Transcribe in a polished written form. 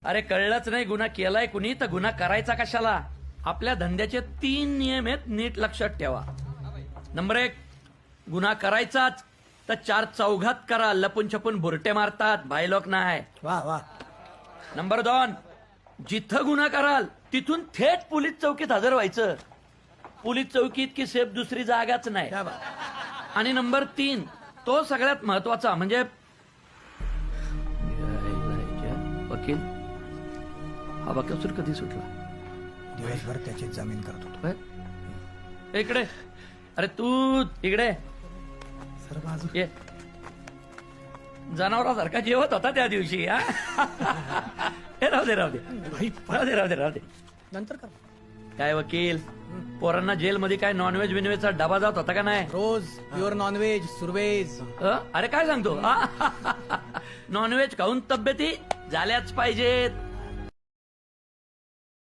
अरे कळलंच नाही गुन्हा केलाय कुणी तर गुन्हा करायचा कशाला. आपल्या धंद्याचे 3 नियम आहेत, नीट लक्षात ठेवा. नंबर 1, गुन्हा करायचाच तर 4 चौघात करा. लपून छपून बुरटे मारतात, भाईलोक नाही. वा वा. नंबर 2, जिथं गुन्हा कराल तिथून थेट पोलीस चौकीत हजर व्हायचं. पोलीस चौकीत की सेफ दुसरी जागाच नाही. क्या बात. आणि नंबर 3, तो सगळ्यात महत्वाचा म्हणजे वकील. हा वकील कधी सुटला? दिवसभर त्याची जमीन करत होतो. इकडे. अरे तू इकडे सर बाजू. ये. जनावरासारखा जेवत होता त्या दिवशी. हा? हे राहू दे राहू दे राहू दे राहू दे. नंतर कर. काय वकील, पोरांना जेलमध्ये काय नॉनव्हेज बिनव्हेजचा डबा जात होता का नाही? रोज प्युअर नॉनव्हेज, सुरवेज. अरे काय सांगतो. नॉनव्हेज खाऊन तब्येती झाल्याच पाहिजेत.